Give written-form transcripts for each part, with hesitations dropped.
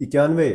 91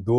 2,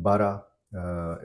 12।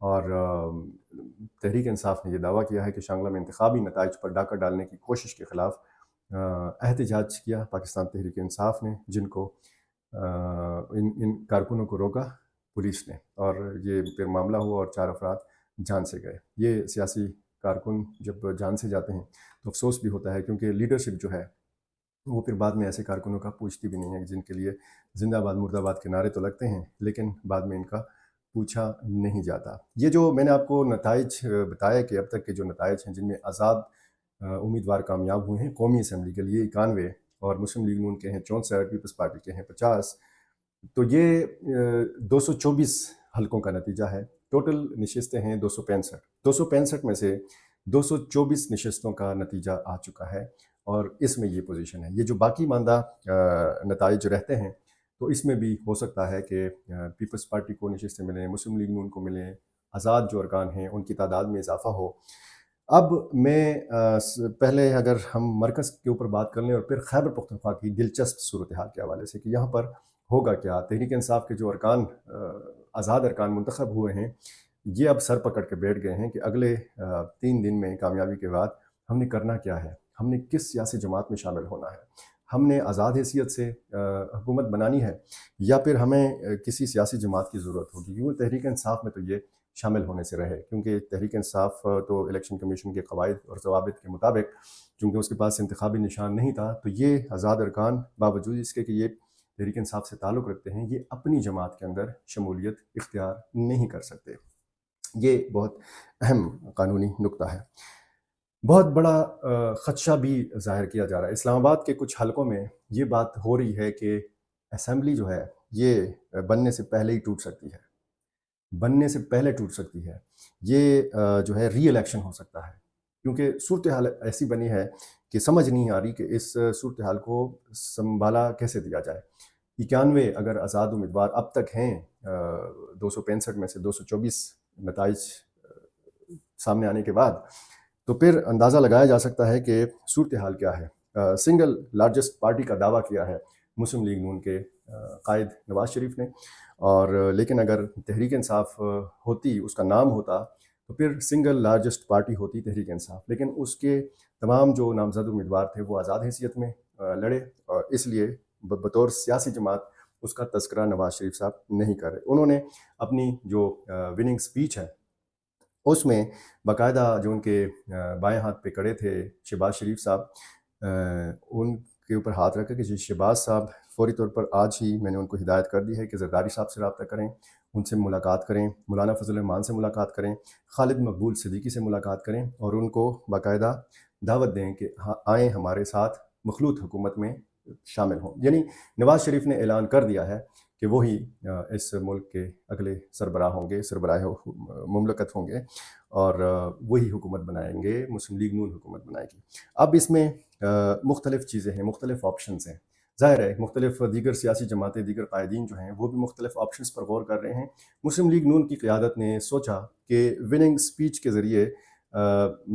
اور تحریک انصاف نے یہ دعویٰ کیا ہے کہ شانگلہ میں انتخابی نتائج پر ڈاکہ ڈالنے کی کوشش کے خلاف احتجاج کیا پاکستان تحریک انصاف نے، جن کو ان کارکنوں کو روکا پولیس نے، اور یہ پھر معاملہ ہوا اور 4 افراد جان سے گئے۔ یہ سیاسی کارکن جب جان سے جاتے ہیں تو افسوس بھی ہوتا ہے، کیونکہ لیڈرشپ جو ہے وہ پھر بعد میں ایسے کارکنوں کا پوچھتی بھی نہیں ہے، جن کے لیے زندہ باد مرد آباد کے نعرے تو لگتے ہیں لیکن بعد میں ان کا پوچھا نہیں جاتا۔ یہ جو میں نے آپ کو نتائج بتایا کہ اب تک کے جو نتائج ہیں، جن میں آزاد امیدوار کامیاب ہوئے ہیں قومی اسمبلی کے لیے 91 اور مسلم لیگ نون کے ہیں 64، پیپلز پارٹی کے ہیں 50، تو یہ 224 حلقوں کا نتیجہ ہے۔ ٹوٹل نشستیں ہیں 265 میں سے 224 نشستوں کا نتیجہ آ چکا ہے، اور اس میں یہ پوزیشن ہے۔ یہ جو باقی ماندہ نتائج رہتے ہیں تو اس میں بھی ہو سکتا ہے کہ پیپلز پارٹی کو نشستیں ملیں، مسلم لیگ نون کو ملیں، آزاد جو ارکان ہیں ان کی تعداد میں اضافہ ہو۔ اب میں پہلے اگر ہم مرکز کے اوپر بات کر لیں اور پھر خیبر پختونخوا کی دلچسپ صورتحال کے حوالے سے کہ یہاں پر ہوگا کیا، تحریک انصاف کے جو ارکان آزاد ارکان منتخب ہوئے ہیں یہ اب سر پکڑ کے بیٹھ گئے ہیں کہ اگلے 3 دن میں کامیابی کے بعد ہم نے کرنا کیا ہے، ہم نے کس سیاسی جماعت میں شامل ہونا ہے، ہم نے آزاد حیثیت سے حکومت بنانی ہے یا پھر ہمیں کسی سیاسی جماعت کی ضرورت ہوگی۔ کیونکہ تحریک انصاف میں تو یہ شامل ہونے سے رہے، کیونکہ تحریک انصاف تو الیکشن کمیشن کے قواعد اور ضوابط کے مطابق چونکہ اس کے پاس انتخابی نشان نہیں تھا، تو یہ آزاد ارکان باوجود اس کے کہ یہ تحریک انصاف سے تعلق رکھتے ہیں، یہ اپنی جماعت کے اندر شمولیت اختیار نہیں کر سکتے۔ یہ بہت اہم قانونی نکتہ ہے۔ بہت بڑا خدشہ بھی ظاہر کیا جا رہا ہے۔ اسلام آباد کے کچھ حلقوں میں یہ بات ہو رہی ہے کہ اسمبلی جو ہے یہ بننے سے پہلے ہی ٹوٹ سکتی ہے، یہ جو ہے ری الیکشن ہو سکتا ہے، کیونکہ صورتحال ایسی بنی ہے کہ سمجھ نہیں آ رہی کہ اس صورتحال کو سنبھالا کیسے دیا جائے۔ 91 اگر آزاد امیدوار اب تک ہیں، 265 میں سے 224 نتائج سامنے آنے کے بعد، تو پھر اندازہ لگایا جا سکتا ہے کہ صورتحال کیا ہے۔ سنگل لارجسٹ پارٹی کا دعویٰ کیا ہے مسلم لیگ نون کے قائد نواز شریف نے، اور لیکن اگر تحریک انصاف ہوتی، اس کا نام ہوتا، تو پھر سنگل لارجسٹ پارٹی ہوتی تحریک انصاف، لیکن اس کے تمام جو نامزد امیدوار تھے وہ آزاد حیثیت میں لڑے، اور اس لیے بطور سیاسی جماعت اس کا تذکرہ نواز شریف صاحب نہیں کر رہے۔ انہوں نے اپنی جو وننگ سپیچ ہے اس میں باقاعدہ جو ان کے بائیں ہاتھ پہ کڑے تھے شہباز شریف صاحب، ان کے اوپر ہاتھ رکھا کہ شہباز صاحب فوری طور پر آج ہی میں نے ان کو ہدایت کر دی ہے کہ زرداری صاحب سے رابطہ کریں، ان سے ملاقات کریں، مولانا فضل الرحمان سے ملاقات کریں، خالد مقبول صدیقی سے ملاقات کریں، اور ان کو باقاعدہ دعوت دیں کہ آئیں ہمارے ساتھ مخلوط حکومت میں شامل ہوں۔ یعنی نواز شریف نے اعلان کر دیا ہے کہ وہی اس ملک کے اگلے سربراہ ہوں گے، سربراہ مملکت ہوں گے، اور وہی حکومت بنائیں گے، مسلم لیگ نون حکومت بنائے گی۔ اب اس میں مختلف چیزیں ہیں، مختلف آپشنز ہیں، ظاہر ہے مختلف دیگر سیاسی جماعتیں، دیگر قائدین جو ہیں وہ بھی مختلف آپشنز پر غور کر رہے ہیں۔ مسلم لیگ نون کی قیادت نے سوچا کہ وننگ سپیچ کے ذریعے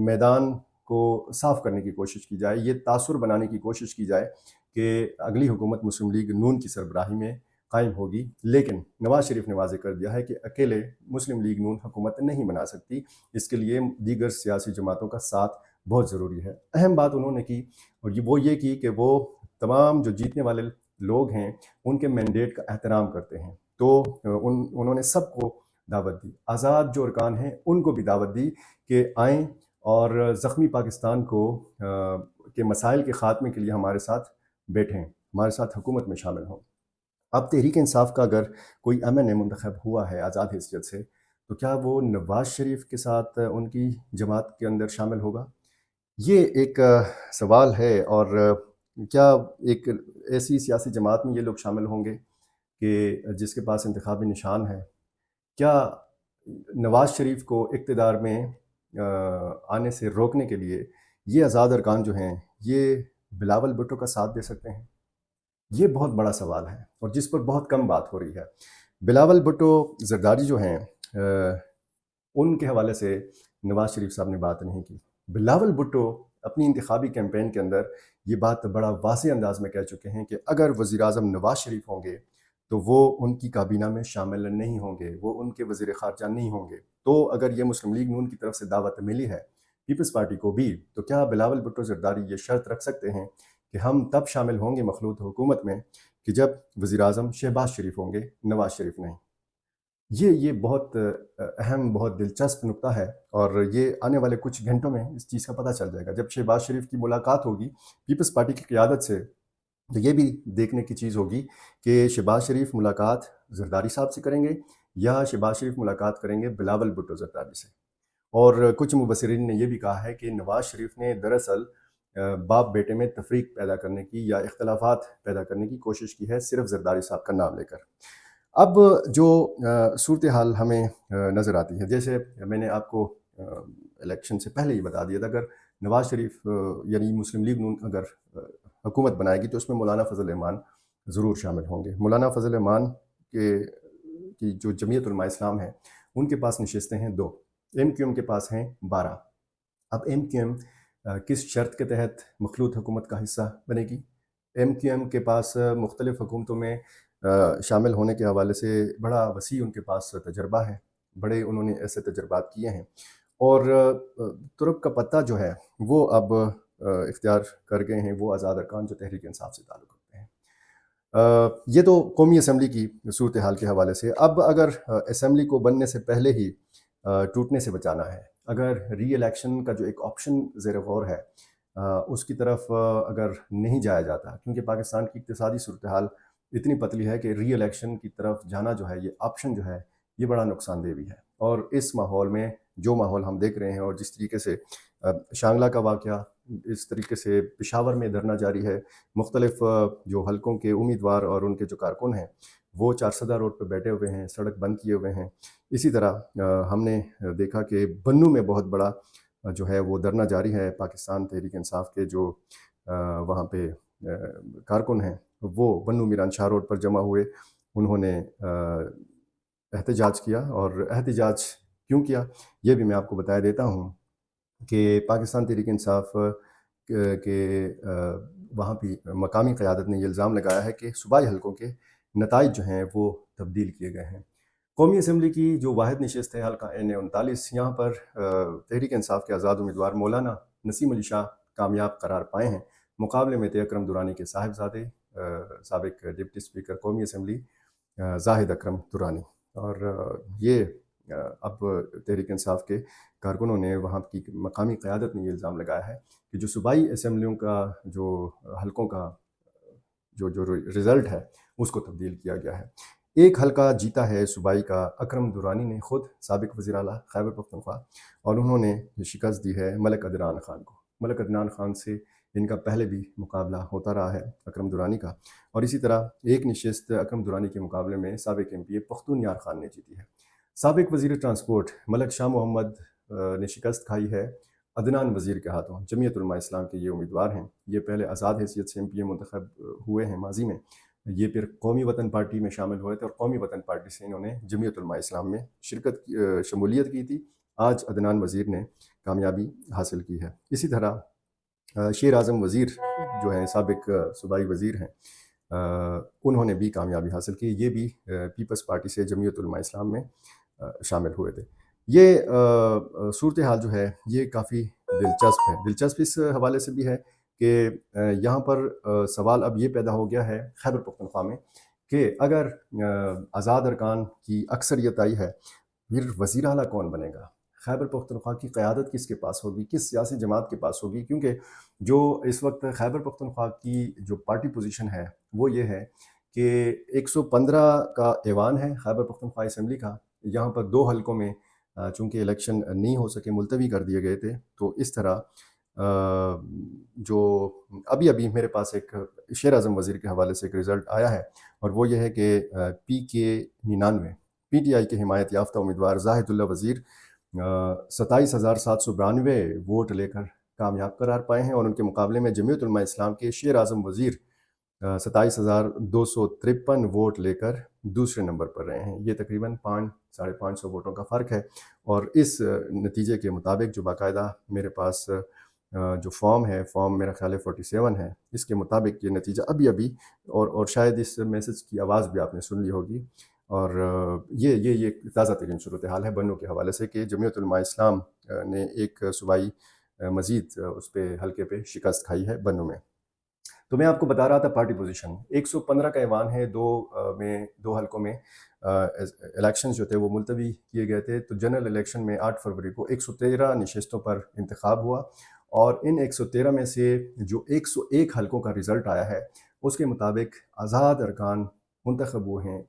میدان کو صاف کرنے کی کوشش کی جائے، یہ تاثر بنانے کی کوشش کی جائے کہ اگلی حکومت مسلم لیگ نون کی سربراہی میں قائم ہوگی، لیکن نواز شریف نے واضح کر دیا ہے کہ اکیلے مسلم لیگ نون حکومت نہیں بنا سکتی، اس کے لیے دیگر سیاسی جماعتوں کا ساتھ بہت ضروری ہے۔ اہم بات انہوں نے کی، اور وہ یہ کی کہ وہ تمام جو جیتنے والے لوگ ہیں ان کے مینڈیٹ کا احترام کرتے ہیں، تو انہوں نے سب کو دعوت دی، آزاد جو ارکان ہیں ان کو بھی دعوت دی کہ آئیں اور زخمی پاکستان کو کے مسائل کے خاتمے کے لیے ہمارے ساتھ بیٹھیں، ہمارے ساتھ حکومت میں شامل ہوں۔ اب تحریک انصاف کا اگر کوئی MNA منتخب ہوا ہے آزاد حیثیت سے، تو کیا وہ نواز شریف کے ساتھ ان کی جماعت کے اندر شامل ہوگا؟ یہ ایک سوال ہے، اور کیا ایک ایسی سیاسی جماعت میں یہ لوگ شامل ہوں گے کہ جس کے پاس انتخابی نشان ہے؟ کیا نواز شریف کو اقتدار میں آنے سے روکنے کے لیے یہ آزاد ارکان جو ہیں یہ بلاول بھٹو کا ساتھ دے سکتے ہیں؟ یہ بہت بڑا سوال ہے اور جس پر بہت کم بات ہو رہی ہے۔ بلاول بھٹو زرداری جو ہیں ان کے حوالے سے نواز شریف صاحب نے بات نہیں کی۔ بلاول بھٹو اپنی انتخابی کیمپین کے اندر یہ بات بڑا واضح انداز میں کہہ چکے ہیں کہ اگر وزیر اعظم نواز شریف ہوں گے تو وہ ان کی کابینہ میں شامل نہیں ہوں گے، وہ ان کے وزیر خارجہ نہیں ہوں گے۔ تو اگر یہ مسلم لیگ نون کی طرف سے دعوت ملی ہے پیپلز پارٹی کو بھی، تو کیا بلاول بھٹو زرداری یہ شرط رکھ سکتے ہیں کہ ہم تب شامل ہوں گے مخلوط حکومت میں کہ جب وزیر اعظم شہباز شریف ہوں گے، نواز شریف نہیں؟ یہ بہت اہم، بہت دلچسپ نکتہ ہے، اور یہ آنے والے کچھ گھنٹوں میں اس چیز کا پتہ چل جائے گا جب شہباز شریف کی ملاقات ہوگی پیپلز پارٹی کی قیادت سے۔ تو یہ بھی دیکھنے کی چیز ہوگی کہ شہباز شریف ملاقات زرداری صاحب سے کریں گے یا شہباز شریف ملاقات کریں گے بلاول بھٹو زرداری سے۔ اور کچھ مبصرین نے یہ بھی کہا ہے کہ نواز شریف نے دراصل باپ بیٹے میں تفریق پیدا کرنے کی یا اختلافات پیدا کرنے کی کوشش کی ہے، صرف زرداری صاحب کا نام لے کر۔ اب جو صورتحال ہمیں نظر آتی ہے، جیسے میں نے آپ کو الیکشن سے پہلے ہی بتا دیا تھا، اگر نواز شریف یعنی مسلم لیگ نون اگر حکومت بنائے گی تو اس میں مولانا فضل الرحمان ضرور شامل ہوں گے۔ مولانا فضل الرحمان کی جو جمعیت علماء اسلام ہے ان کے پاس نشستیں ہیں 2، ایم کیو ایم کے پاس ہیں 12۔ اب ایم کیو ایم کس شرط کے تحت مخلوط حکومت کا حصہ بنے گی؟ ایم کیو ایم کے پاس مختلف حکومتوں میں شامل ہونے کے حوالے سے بڑا وسیع ان کے پاس تجربہ ہے، بڑے انہوں نے ایسے تجربات کیے ہیں، اور ترک کا پتہ جو ہے وہ اب اختیار کر گئے ہیں وہ آزاد ارکان جو تحریک انصاف سے تعلق رکھتے ہیں۔ یہ تو قومی اسمبلی کی صورتحال کے حوالے سے۔ اب اگر اسمبلی کو بننے سے پہلے ہی ٹوٹنے سے بچانا ہے، اگر ری الیکشن کا جو ایک آپشن زیر غور ہے اس کی طرف اگر نہیں جایا جاتا، کیونکہ پاکستان کی اقتصادی صورتحال اتنی پتلی ہے کہ ری الیکشن کی طرف جانا جو ہے، یہ آپشن جو ہے یہ بڑا نقصان دہ بھی ہے۔ اور اس ماحول میں جو ماحول ہم دیکھ رہے ہیں اور جس طریقے سے شانگلہ کا واقعہ، اس طریقے سے پشاور میں دھرنا جاری ہے، مختلف جو حلقوں کے امیدوار اور ان کے جو کارکن ہیں وہ چارسدہ روڈ پہ بیٹھے ہوئے ہیں، سڑک بند کیے ہوئے ہیں۔ اسی طرح ہم نے دیکھا کہ بنوں میں بہت بڑا جو ہے وہ دھرنا جاری ہے، پاکستان تحریک انصاف کے جو وہاں پہ کارکن ہیں وہ بنو میران شاہ روڈ پر جمع ہوئے، انہوں نے احتجاج کیا، اور احتجاج کیوں کیا یہ بھی میں آپ کو بتا دیتا ہوں کہ پاکستان تحریک انصاف کے وہاں بھی مقامی قیادت نے یہ الزام لگایا ہے کہ صوبائی حلقوں کے نتائج جو ہیں وہ تبدیل کیے گئے ہیں۔ قومی اسمبلی کی جو واحد نشست ہے حلقہ N39، یہاں پر تحریک انصاف کے آزاد امیدوار مولانا نسیم علی شاہ کامیاب قرار پائے ہیں، مقابلے میں اکرم درانی کے صاحبزادے سابق ڈپٹی اسپیکر قومی اسمبلی زاہد اکرم درانی۔ اور یہ اب تحریک انصاف کے کارکنوں نے، وہاں کی مقامی قیادت نے یہ الزام لگایا ہے کہ جو صوبائی اسمبلیوں کا جو حلقوں کا جو رزلٹ ہے اس کو تبدیل کیا گیا ہے۔ ایک حلقہ جیتا ہے صوبائی کا اکرم درانی نے، خود سابق وزیر اعلیٰ خیبر پختونخوا، اور انہوں نے شکست دی ہے ملک عدنان خان کو۔ ملک عدنان خان سے ان کا پہلے بھی مقابلہ ہوتا رہا ہے اکرم درانی کا، اور اسی طرح ایک نشست اکرم درانی کے مقابلے میں سابق ایم پی اے پختون یار خان نے جیتی ہے۔ سابق وزیر ٹرانسپورٹ ملک شاہ محمد نے شکست کھائی ہے عدنان وزیر کے ہاتھوں۔ جمعیت علماء اسلام کے یہ امیدوار ہیں، یہ پہلے آزاد حیثیت سے ایم پی اے منتخب ہوئے ہیں ماضی میں، یہ پھر قومی وطن پارٹی میں شامل ہوئے تھے، اور قومی وطن پارٹی سے انہوں نے جمعیت علماء اسلام میں شمولیت کی تھی۔ آج عدنان وزیر نے کامیابی حاصل کی ہے۔ اسی طرح شیر اعظم وزیر جو ہیں، سابق صوبائی وزیر ہیں، انہوں نے بھی کامیابی حاصل کی، یہ بھی پیپلز پارٹی سے جمعیت علماء اسلام میں شامل ہوئے تھے۔ یہ صورتحال جو ہے یہ کافی دلچسپ ہے۔ دلچسپ اس حوالے سے بھی ہے کہ یہاں پر سوال اب یہ پیدا ہو گیا ہے خیبر پختونخوا میں کہ اگر آزاد ارکان کی اکثریت آئی ہے، پھر وزیر اعلیٰ کون بنے گا؟ خیبر پختونخوا کی قیادت کس کے پاس ہوگی، کس سیاسی جماعت کے پاس ہوگی؟ کیونکہ جو اس وقت خیبر پختونخوا کی جو پارٹی پوزیشن ہے وہ یہ ہے کہ 115 کا ایوان ہے خیبر پختونخوا اسمبلی کا، یہاں پر 2 حلقوں میں چونکہ الیکشن نہیں ہو سکے، ملتوی کر دیے گئے تھے، تو اس طرح جو ابھی میرے پاس ایک شیر اعظم وزیر کے حوالے سے ایک رزلٹ آیا ہے، اور وہ یہ ہے کہ PK99 پی ٹی آئی کے حمایت یافتہ امیدوار زاہد اللہ وزیر 27,792 ووٹ لے کر کامیاب قرار پائے ہیں، اور ان کے مقابلے میں جمعیت علماء اسلام کے شیر اعظم وزیر 27,253 ووٹ لے کر دوسرے نمبر پر رہے ہیں۔ یہ تقریباً 500-550 ووٹوں کا فرق ہے، اور اس نتیجے کے مطابق جو باقاعدہ میرے پاس جو فارم میرا خیال ہے 47 ہے، اس کے مطابق یہ نتیجہ ابھی اور شاید اس میسج کی آواز بھی آپ نے سن لی ہوگی، اور یہ تازہ ترین صورتحال ہے بنوں کے حوالے سے کہ جمعیت علماء اسلام نے ایک صوبائی مزید اس پہ حلقے پہ شکست کھائی ہے بنوں میں۔ تو میں آپ کو بتا رہا تھا پارٹی پوزیشن 115 کا ایوان ہے، دو حلقوں میں الیکشنز جو تھے وہ ملتوی کیے گئے تھے۔ تو جنرل الیکشن میں 8 فروری کو 113 نشستوں پر انتخاب ہوا، اور ان 113 میں سے جو 101 حلقوں کا رزلٹ آیا ہے اس کے مطابق آزاد ارکان منتخب ہوئے ہیں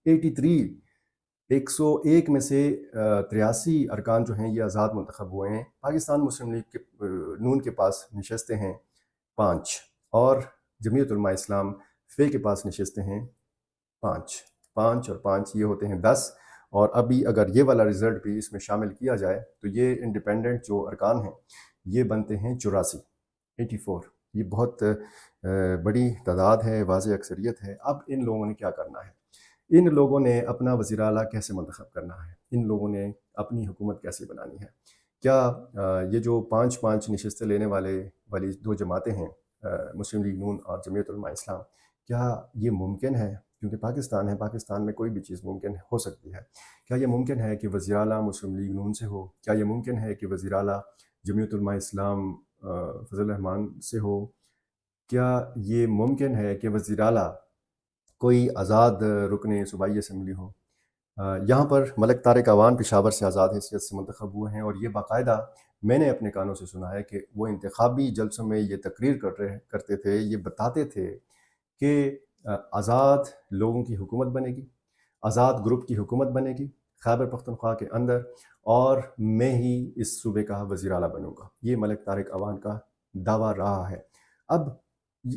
83 101 میں سے 83 ارکان جو ہیں یہ آزاد منتخب ہوئے ہیں۔ پاکستان مسلم لیگ نون کے پاس نشستیں ہیں 5، اور جمعیت علماء اسلام فے کے پاس نشستیں ہیں 5 اور 5 یہ ہوتے ہیں 10، اور ابھی اگر یہ والا رزلٹ بھی اس میں شامل کیا جائے تو یہ انڈیپینڈنٹ جو ارکان ہیں یہ بنتے ہیں 84۔ یہ بہت بڑی تعداد ہے، واضح اکثریت ہے۔ اب ان لوگوں نے کیا کرنا ہے؟ ان لوگوں نے اپنا وزیر اعلیٰ کیسے منتخب کرنا ہے؟ ان لوگوں نے اپنی حکومت کیسے بنانی ہے؟ کیا یہ جو 5 نشستیں لینے والی دو جماعتیں ہیں، مسلم لیگ نون اور جمعیت علماء اسلام، کیا یہ ممکن ہے؟ کیونکہ پاکستان ہے، پاکستان میں کوئی بھی چیز ممکن ہو سکتی ہے۔ کیا یہ ممکن ہے کہ وزیر اعلیٰ مسلم لیگ نون سے ہو؟ کیا یہ ممکن ہے کہ وزیر اعلیٰ جمعیت علماء اسلام فضل الرحمان سے ہو؟ کیا یہ ممکن ہے کہ وزیر اعلیٰ کوئی آزاد رکن صوبائی اسمبلی ہو؟ یہاں پر ملک طارق اعوان پشاور سے آزاد حیثیت سے منتخب ہوئے ہیں، اور یہ باقاعدہ میں نے اپنے کانوں سے سنا ہے کہ وہ انتخابی جلسوں میں یہ تقریر کرتے تھے، یہ بتاتے تھے کہ آزاد لوگوں کی حکومت بنے گی، آزاد گروپ کی حکومت بنے گی خیبر پختونخوا کے اندر، اور میں ہی اس صوبے کا وزیر اعلیٰ بنوں گا۔ یہ ملک طارق اعوان کا دعویٰ رہا ہے۔ اب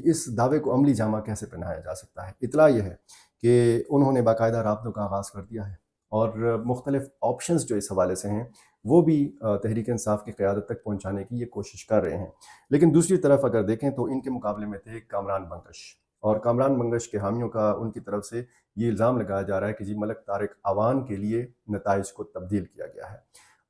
اس دعوے کو عملی جامہ کیسے پہنایا جا سکتا ہے؟ اطلاع یہ ہے کہ انہوں نے باقاعدہ رابطوں کا آغاز کر دیا ہے، اور مختلف آپشنز جو اس حوالے سے ہیں وہ بھی تحریک انصاف کی قیادت تک پہنچانے کی یہ کوشش کر رہے ہیں۔ لیکن دوسری طرف اگر دیکھیں تو ان کے مقابلے میں تھے کامران منگش، اور کامران منگش کے حامیوں کا ان کی طرف سے یہ الزام لگایا جا رہا ہے کہ جی ملک طارق اعوان کے لیے نتائج کو تبدیل کیا گیا ہے۔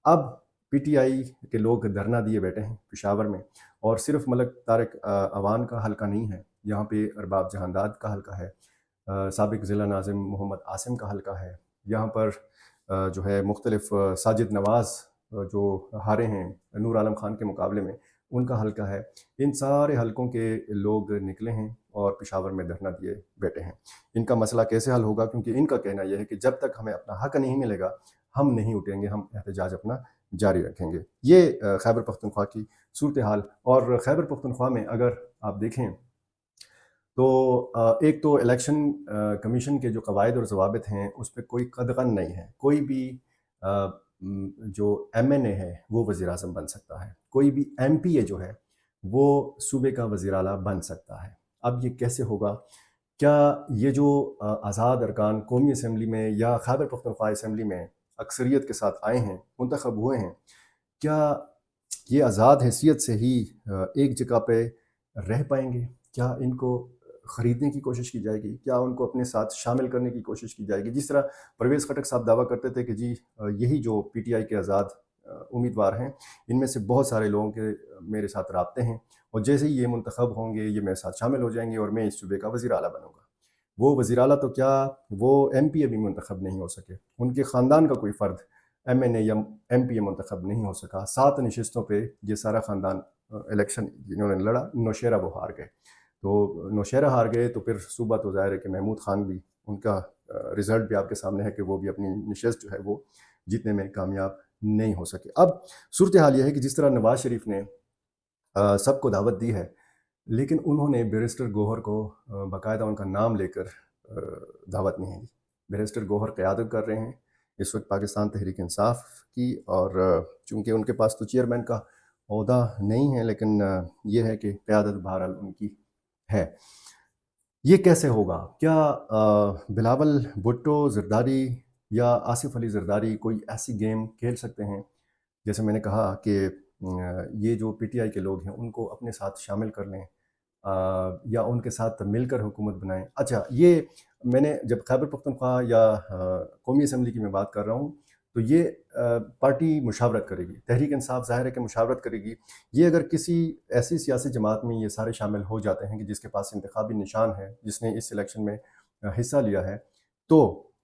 اب پی ٹی آئی کے لوگ دھرنا دیے بیٹھے ہیں پشاور میں، اور صرف ملک طارق اعوان کا حلقہ نہیں ہے، یہاں پہ ارباب جہانداد کا حلقہ ہے، سابق ضلع ناظم محمد عاصم کا حلقہ ہے، یہاں پر جو ہے مختلف ساجد نواز جو ہارے ہیں نور عالم خان کے مقابلے میں، ان کا حلقہ ہے۔ ان سارے حلقوں کے لوگ نکلے ہیں اور پشاور میں دھرنا دیے بیٹھے ہیں۔ ان کا مسئلہ کیسے حل ہوگا؟ کیونکہ ان کا کہنا یہ ہے کہ جب تک ہمیں اپنا حق نہیں ملے گا ہم نہیں اٹھیں گے، ہم احتجاج اپنا جاری رکھیں گے۔ یہ خیبر پختونخوا کی صورتحال، اور خیبر پختونخوا میں اگر آپ دیکھیں تو ایک تو الیکشن کمیشن کے جو قواعد اور ضوابط ہیں اس پہ کوئی قدغن نہیں ہے۔ کوئی بھی جو ایم این اے ہے وہ وزیر اعظم بن سکتا ہے، کوئی بھی ایم پی اے جو ہے وہ صوبے کا وزیر اعلیٰ بن سکتا ہے۔ اب یہ کیسے ہوگا؟ کیا یہ جو آزاد ارکان قومی اسمبلی میں یا خیبر پختونخوا اسمبلی میں اکثریت کے ساتھ آئے ہیں، منتخب ہوئے ہیں، کیا یہ آزاد حیثیت سے ہی ایک جگہ پہ رہ پائیں گے؟ کیا ان کو خریدنے کی کوشش کی جائے گی؟ کیا ان کو اپنے ساتھ شامل کرنے کی کوشش کی جائے گی؟ جس طرح پرویز خٹک صاحب دعویٰ کرتے تھے کہ جی یہی جو پی ٹی آئی کے آزاد امیدوار ہیں ان میں سے بہت سارے لوگوں کے میرے ساتھ رابطے ہیں، اور جیسے ہی یہ منتخب ہوں گے یہ میرے ساتھ شامل ہو جائیں گے اور میں اس صوبے کا وزیر اعلیٰ بنوں گا۔ وہ وزیر اعلیٰ تو کیا وہ ایم پی اے بھی منتخب نہیں ہو سکے، ان کے خاندان کا کوئی فرد ایم این اے یا ایم پی اے منتخب نہیں ہو سکا۔ 7 نشستوں پہ یہ سارا خاندان الیکشن جنہوں نے لڑا، نوشہرہ وہ ہار گئے، تو نوشہرہ ہار گئے تو پھر صوبہ تو ظاہر ہے کہ محمود خان بھی، ان کا رزلٹ بھی آپ کے سامنے ہے کہ وہ بھی اپنی نشست جو ہے وہ جیتنے میں کامیاب نہیں ہو سکے۔ اب صورتحال یہ ہے کہ جس طرح نواز شریف نے سب کو دعوت دی ہے، لیکن انہوں نے بیرسٹر گوہر کو باقاعدہ ان کا نام لے کر دعوت نہیں دی۔ بیرسٹر گوہر قیادت کر رہے ہیں اس وقت پاکستان تحریک انصاف کی، اور چونکہ ان کے پاس تو چیئرمین کا عہدہ نہیں ہے، لیکن یہ ہے کہ قیادت بہرحال ان کی ہے۔ یہ کیسے ہوگا؟ کیا بلاول بھٹو زرداری یا آصف علی زرداری کوئی ایسی گیم کھیل سکتے ہیں؟ جیسے میں نے کہا کہ یہ جو پی ٹی آئی کے لوگ ہیں ان کو اپنے ساتھ شامل کر لیں، یا ان کے ساتھ مل کر حکومت بنائیں۔ اچھا، یہ میں نے جب خیبر پختونخوا یا قومی اسمبلی کی میں بات کر رہا ہوں تو یہ پارٹی مشاورت کرے گی، تحریک انصاف ظاہر ہے کہ مشاورت کرے گی۔ یہ اگر کسی ایسی سیاسی جماعت میں یہ سارے شامل ہو جاتے ہیں کہ جس کے پاس انتخابی نشان ہے، جس نے اس الیکشن میں حصہ لیا ہے، تو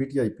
PTIP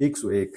101,